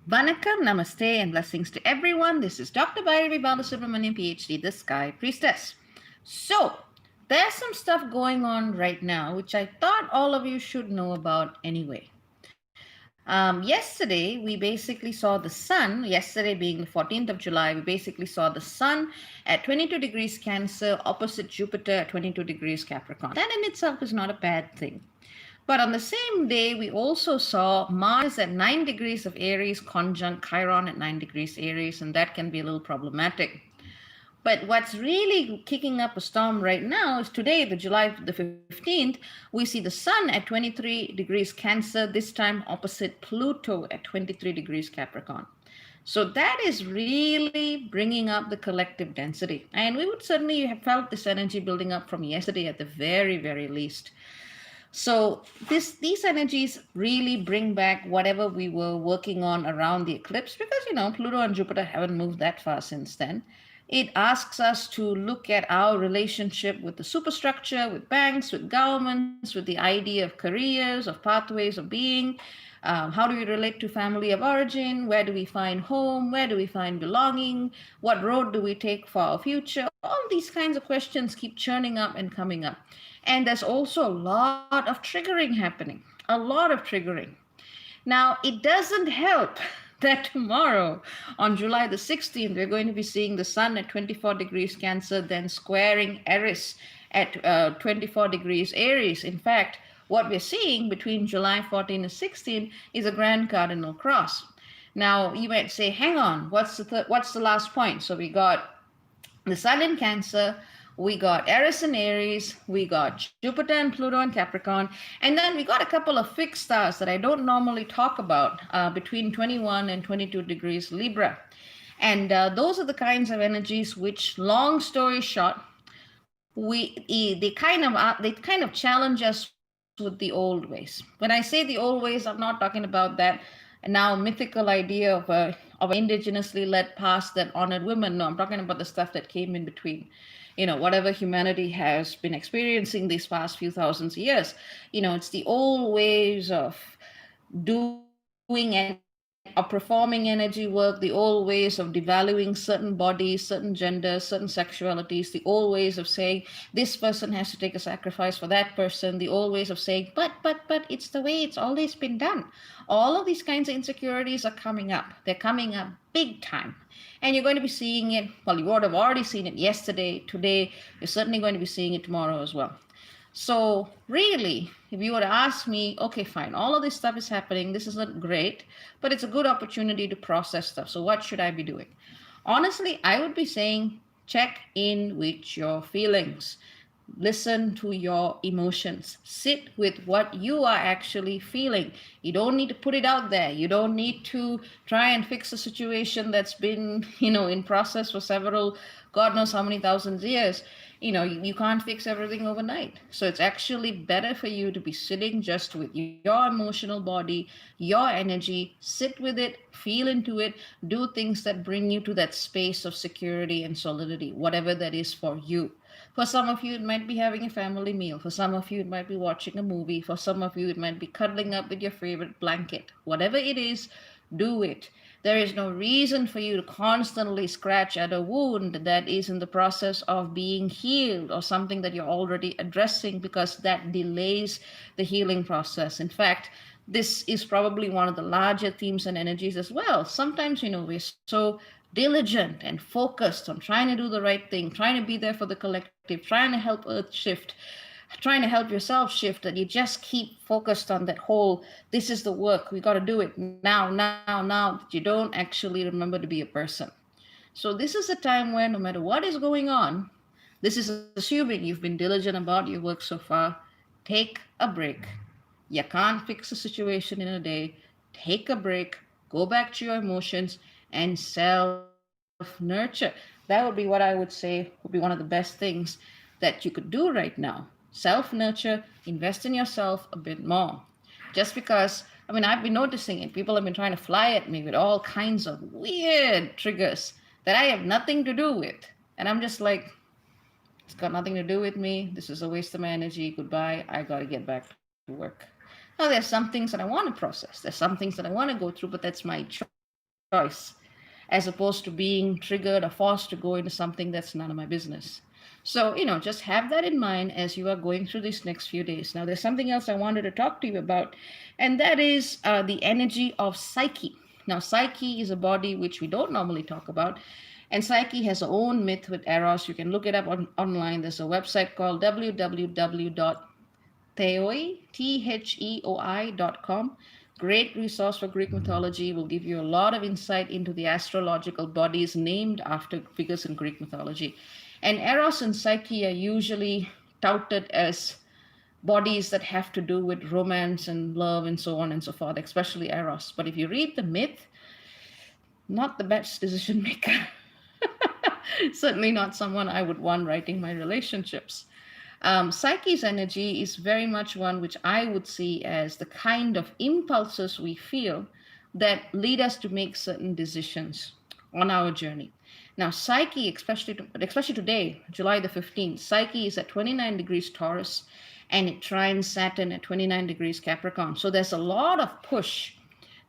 Vanakkam, Namaste, and blessings to everyone. This is Dr. Bairavee Balasubramanian, PhD, the Sky Priestess. So, there's some stuff going on right now which I thought all of you should know about anyway. Yesterday, we basically saw the sun, yesterday being the 14th of July, we basically saw the sun at 22 degrees Cancer opposite Jupiter at 22 degrees Capricorn. That in itself is not a bad thing. But on the same day, we also saw Mars at 9 degrees of Aries conjunct Chiron at 9 degrees Aries, and that can be a little problematic. But what's really kicking up a storm right now is today, the July the 15th, we see the sun at 23 degrees Cancer, this time opposite Pluto at 23 degrees Capricorn. So that is really bringing up the collective density. And we would certainly have felt this energy building up from yesterday at the very, very least. So these energies really bring back whatever we were working on around the eclipse because, Pluto and Jupiter haven't moved that far since then. It asks us to look at our relationship with the superstructure, with banks, with governments, with the idea of careers, of pathways of being. How do we relate to family of origin? Where do we find home? Where do we find belonging? What road do we take for our future? All these kinds of questions keep churning up and coming up. And there's also a lot of triggering happening, a lot of triggering. Now, it doesn't help that tomorrow, on July the 16th, we're going to be seeing the sun at 24 degrees Cancer, then squaring Eris at 24 degrees Aries. In fact, what we're seeing between July 14 and 16 is a grand cardinal cross. Now, you might say, hang on, what's the last point? So we got the sun in Cancer, we got Eris and Aries, we got Jupiter and Pluto and Capricorn, and then we got a couple of fixed stars that I don't normally talk about between 21 and 22 degrees Libra. And those are the kinds of energies which, long story short, they kind of challenge us with the old ways. When I say the old ways, I'm not talking about that now mythical idea of an indigenously led past that honored women. No, I'm talking about the stuff that came in between. Whatever humanity has been experiencing these past few thousands of years, it's the old ways of doing and of performing energy work, the old ways of devaluing certain bodies, certain genders, certain sexualities, the old ways of saying this person has to take a sacrifice for that person, the old ways of saying, but it's the way it's always been done. All of these kinds of insecurities are coming up. They're coming up big time. And you're going to be seeing it, well, you would have already seen it yesterday, today, you're certainly going to be seeing it tomorrow as well. So really, if you were to ask me, okay, fine, all of this stuff is happening, this isn't great, but it's a good opportunity to process stuff. So what should I be doing? Honestly, I would be saying check in with your feelings. Listen to your emotions. Sit with what you are actually feeling. You don't need to put it out there. You don't need to try and fix a situation that's been, in process for several, God knows how many thousands of years. You can't fix everything overnight. So it's actually better for you to be sitting just with your emotional body, your energy, sit with it, feel into it, do things that bring you to that space of security and solidity, whatever that is for you. For some of you, it might be having a family meal. For some of you, it might be watching a movie. For some of you, it might be cuddling up with your favorite blanket. Whatever it is, do it. There is no reason for you to constantly scratch at a wound that is in the process of being healed or something that you're already addressing, because that delays the healing process. In fact, this is probably one of the larger themes and energies as well. Sometimes, we're so diligent and focused on trying to do the right thing, trying to be there for the collective, trying to help Earth shift, trying to help yourself shift, that you just keep focused on that whole, this is the work, we got to do it now, that you don't actually remember to be a person. So this is a time where no matter what is going on, this is assuming you've been diligent about your work so far, take a break. You can't fix a situation in a day. Take a break, go back to your emotions, and self-nurture. That would be what I would say would be one of the best things that you could do right now. Self-nurture, invest in yourself a bit more. Just because, I've been noticing it. People have been trying to fly at me with all kinds of weird triggers that I have nothing to do with. And I'm just like, it's got nothing to do with me. This is a waste of my energy. Goodbye. I got to get back to work. Now, there's some things that I want to process. There's some things that I want to go through, but that's my choice. choice, as opposed to being triggered or forced to go into something that's none of my business. So, just have that in mind as you are going through these next few days. Now, there's something else I wanted to talk to you about, and that is the energy of Psyche. Now, Psyche is a body which we don't normally talk about, and Psyche has her own myth with Eros. You can look it up online. There's a website called www.theoi.com. Great resource for Greek mythology. Will give you a lot of insight into the astrological bodies named after figures in Greek mythology. And Eros and Psyche are usually touted as bodies that have to do with romance and love and so on and so forth, especially Eros. But if you read the myth, not the best decision maker. Certainly not someone I would want writing my relationships. Psyche's energy is very much one which I would see as the kind of impulses we feel that lead us to make certain decisions on our journey. Now, Psyche, especially today, July the 15th, Psyche is at 29 degrees Taurus, and it trines Saturn at 29 degrees Capricorn. So there's a lot of push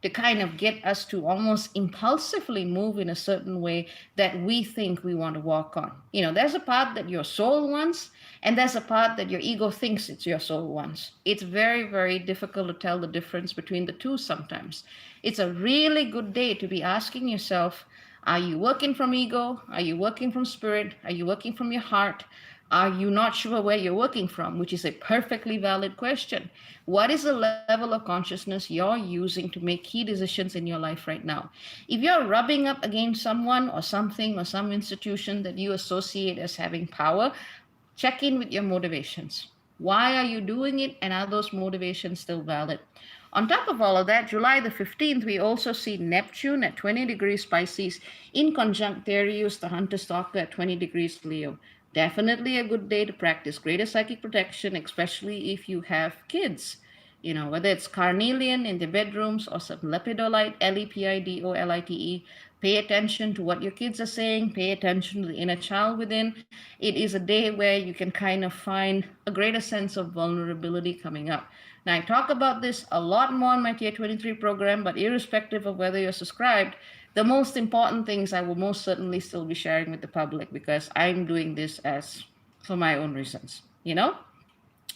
to kind of get us to almost impulsively move in a certain way that we think we want to walk on. There's a path that your soul wants, and there's a path that your ego thinks it's your soul wants. It's very, very difficult to tell the difference between the two sometimes. It's a really good day to be asking yourself, are you working from ego? Are you working from spirit? Are you working from your heart? Are you not sure where you're working from? Which is a perfectly valid question. What is the level of consciousness you're using to make key decisions in your life right now? If you're rubbing up against someone or something or some institution that you associate as having power, check in with your motivations. Why are you doing it, and are those motivations still valid? On top of all of that, July the 15th, we also see Neptune at 20 degrees Pisces in conjunct Thereus, the hunter stalker, at 20 degrees Leo. Definitely a good day to practice greater psychic protection, especially if you have kids. Whether it's carnelian in the bedrooms or some lepidolite, Lepidolite. Pay attention to what your kids are saying. Pay attention to the inner child within. It is a day where you can kind of find a greater sense of vulnerability coming up. Now, I talk about this a lot more in my Tier 23 program, but irrespective of whether you're subscribed, the most important things I will most certainly still be sharing with the public, because I'm doing this as for my own reasons,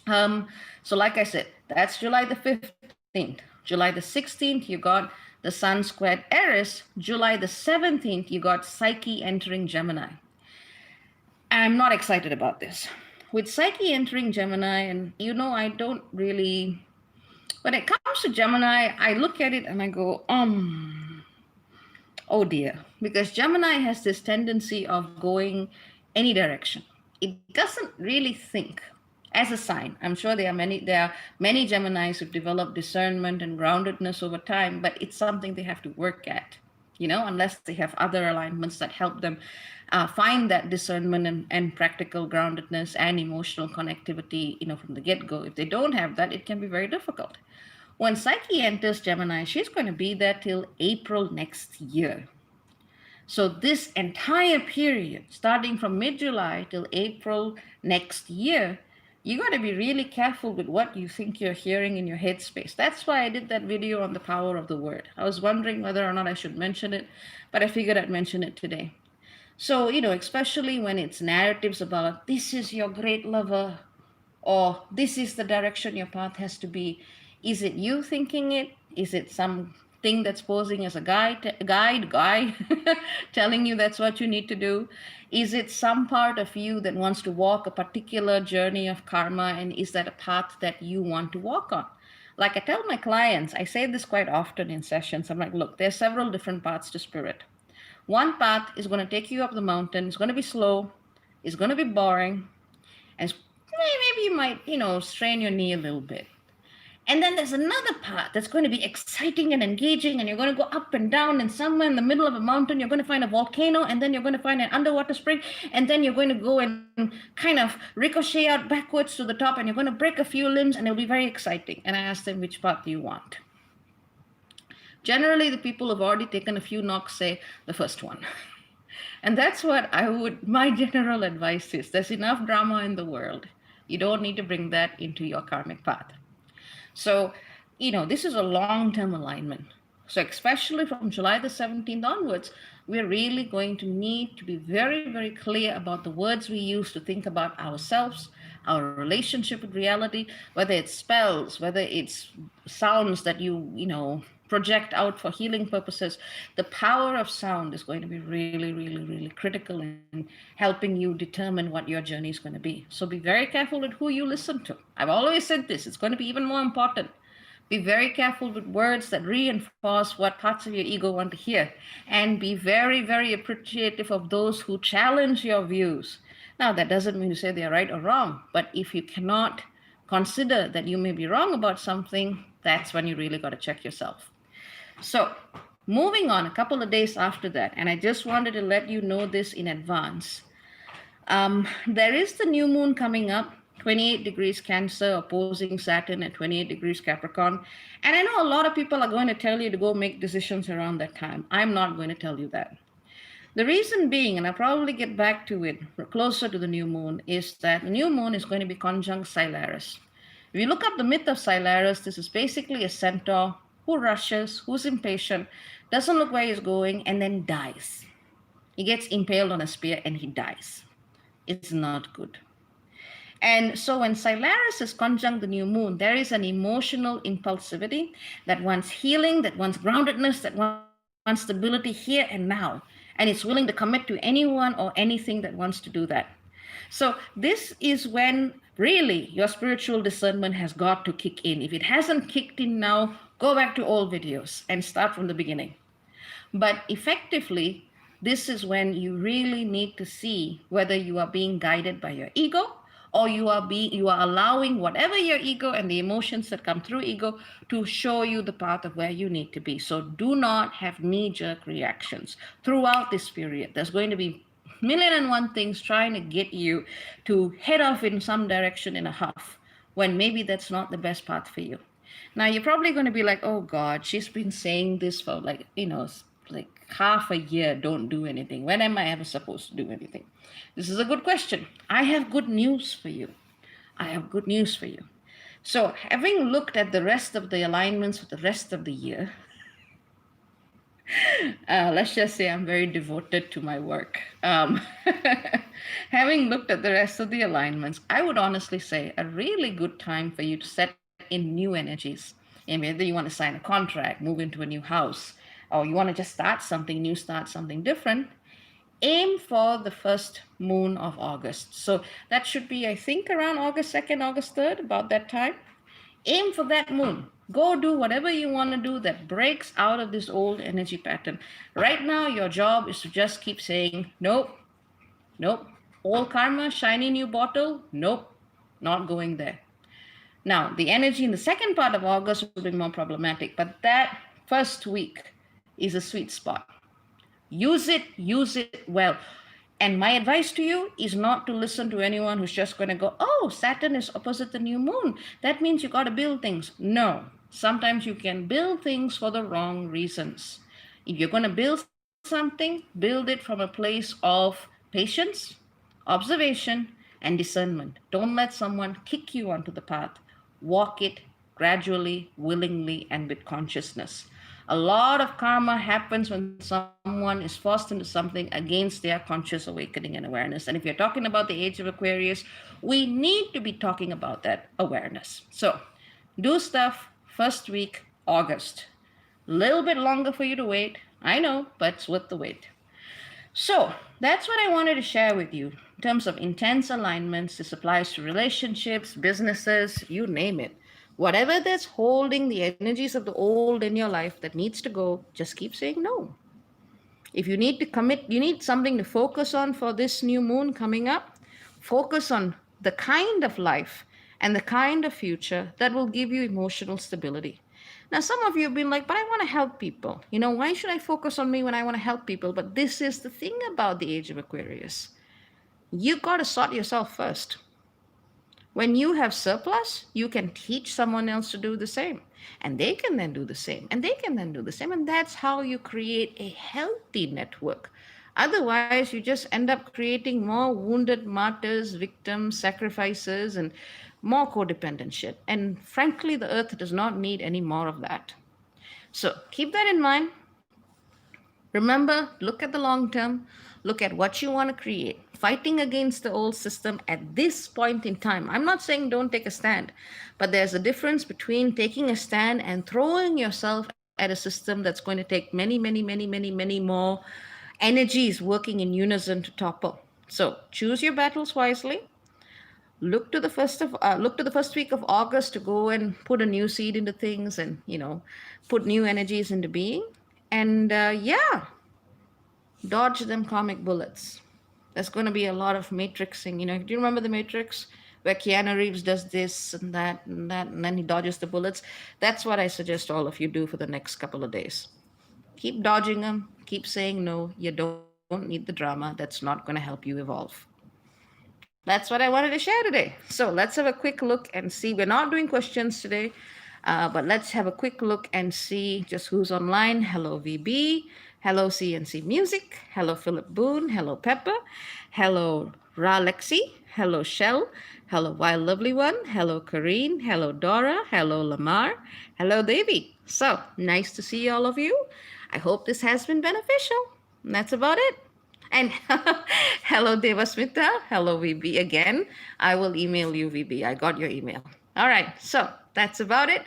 So like I said, that's July the 15th. July the 16th, you got the Sun squared Aries. July the 17th, you got Psyche entering Gemini. I'm not excited about this. With Psyche entering Gemini, and I don't really, when it comes to Gemini, I look at it and I go, oh dear, because Gemini has this tendency of going any direction. It doesn't really think as a sign. I'm sure there are many Geminis who've developed discernment and groundedness over time, but it's something they have to work at, unless they have other alignments that help them find that discernment and practical groundedness and emotional connectivity, from the get-go. If they don't have that, it can be very difficult. When Psyche enters Gemini, she's going to be there till April next year. So this entire period, starting from mid-July till April next year, you got to be really careful with what you think you're hearing in your headspace. That's why I did that video on the power of the word. I was wondering whether or not I should mention it, but I figured I'd mention it today. So, especially when it's narratives about this is your great lover, or this is the direction your path has to be. Is it you thinking it? Is it something that's posing as a guide telling you that's what you need to do? Is it some part of you that wants to walk a particular journey of karma, and is that a path that you want to walk on? Like I tell my clients, I say this quite often in sessions. I'm like, look, there's several different paths to spirit. One path is going to take you up the mountain. It's going to be slow. It's going to be boring. And maybe you might, strain your knee a little bit. And then there's another path that's going to be exciting and engaging, and you're going to go up and down, and somewhere in the middle of a mountain, you're going to find a volcano, and then you're going to find an underwater spring, and then you're going to go and kind of ricochet out backwards to the top, and you're going to break a few limbs, and it'll be very exciting. And I ask them, which path do you want? Generally, the people who've already taken a few knocks say the first one. And that's what my general advice is. There's enough drama in the world. You don't need to bring that into your karmic path. So, this is a long-term alignment. So, especially from July the 17th onwards, we're really going to need to be very, very clear about the words we use to think about ourselves, our relationship with reality, whether it's spells, whether it's sounds that you project out for healing purposes. The power of sound is going to be really, really, really critical in helping you determine what your journey is going to be. So be very careful with who you listen to. I've always said this, it's going to be even more important. Be very careful with words that reinforce what parts of your ego want to hear. And be very, very appreciative of those who challenge your views. Now, that doesn't mean to say they're right or wrong, but if you cannot consider that you may be wrong about something, that's when you really got to check yourself. So, moving on a couple of days after that, and I just wanted to let you know this in advance. There is the new moon coming up, 28 degrees Cancer, opposing Saturn at 28 degrees Capricorn. And I know a lot of people are going to tell you to go make decisions around that time. I'm not going to tell you that. The reason being, and I'll probably get back to it closer to the new moon, is that the new moon is going to be conjunct Cylaris. If you look up the myth of Cylaris, this is basically a centaur who rushes, who's impatient, doesn't look where he's going, and then dies. He gets impaled on a spear and he dies. It's not good. And so when Cylaris is conjunct the new moon, there is an emotional impulsivity that wants healing, that wants groundedness, that wants stability here and now. And it's willing to commit to anyone or anything that wants to do that. So this is when really your spiritual discernment has got to kick in. If it hasn't kicked in now, go back to old videos and start from the beginning. But effectively, this is when you really need to see whether you are being guided by your ego, or you are allowing whatever your ego and the emotions that come through ego to show you the path of where you need to be. So do not have knee-jerk reactions throughout this period. There's going to be million and one things trying to get you to head off in some direction in a huff, when maybe that's not the best path for you. Now you're probably going to be like, oh God, she's been saying this for like half a year, don't do anything. When am I ever supposed to do anything? This is a good question. I have good news for you. So having looked at the rest of the alignments for the rest of the year, let's just say I'm very devoted to my work. Having looked at the rest of the alignments, I would honestly say a really good time for you to set in new energies. And whether you want to sign a contract, move into a new house, or you want to just start something new, start something different, aim for the first moon of August. So that should be, I think, around August 2nd, August 3rd, about that time. Aim for that moon. Go do whatever you want to do that breaks out of this old energy pattern. Right now, your job is to just keep saying, nope, nope, old karma, shiny new bottle, nope, not going there. Now, the energy in the second part of August will be more problematic, but that first week is a sweet spot. Use it well. And my advice to you is not to listen to anyone who's just going to go, oh, Saturn is opposite the new moon. That means you got to build things. No, sometimes you can build things for the wrong reasons. If you're going to build something, build it from a place of patience, observation, and discernment. Don't let someone kick you onto the path. Walk it gradually, willingly, and with consciousness. A lot of karma happens when someone is forced into something against their conscious awakening and awareness. And if you're talking about the age of Aquarius, we need to be talking about that awareness. So do stuff first week, August. A little bit longer for you to wait. I know, but it's worth the wait. So that's what I wanted to share with you in terms of intense alignments. This applies to relationships, businesses, you name it. Whatever that's holding the energies of the old in your life that needs to go, just keep saying no. If you need to commit, you need something to focus on for this new moon coming up, focus on the kind of life and the kind of future that will give you emotional stability. Now, some of you have been like, but I want to help people. Why should I focus on me when I want to help people? But this is the thing about the age of Aquarius. You got to sort yourself first. When you have surplus, you can teach someone else to do the same. And they can then do the same. And they can then do the same. And that's how you create a healthy network. Otherwise, you just end up creating more wounded martyrs, victims, sacrifices, and more codependent shit. And frankly, the earth does not need any more of that. So keep that in mind. Remember, look at the long term, look at what you want to create. Fighting against the old system at this point in time. I'm not saying don't take a stand, but there's a difference between taking a stand and throwing yourself at a system that's going to take many, many, many, many, many more energies working in unison to topple. So choose your battles wisely. Look to the first week of August to go and put a new seed into things, and put new energies into being. And yeah, dodge them comic bullets. There's going to be a lot of matrixing. Do you remember the Matrix, where Keanu Reeves does this and that and that, and then he dodges the bullets? That's what I suggest all of you do for the next couple of days. Keep dodging them. Keep saying no. You don't need the drama. That's not going to help you evolve. That's what I wanted to share today. So let's have a quick look and see. We're not doing questions today, but let's have a quick look and see just who's online. Hello, VB. Hello, CNC Music. Hello, Philip Boone. Hello, Pepper. Hello, Ralexi. Hello, Shell. Hello, Wild Lovely One. Hello, Kareen. Hello, Dora. Hello, Lamar. Hello, Devi. So nice to see all of you. I hope this has been beneficial. And that's about it. And hello, Devasmita. Hello, VB again. I will email you, VB. I got your email. All right. So that's about it.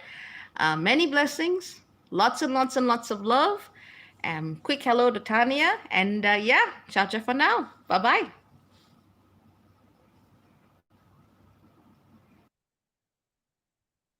Many blessings. Lots and lots and lots of love. Quick hello to Tanya. And yeah, ciao ciao for now. Bye bye.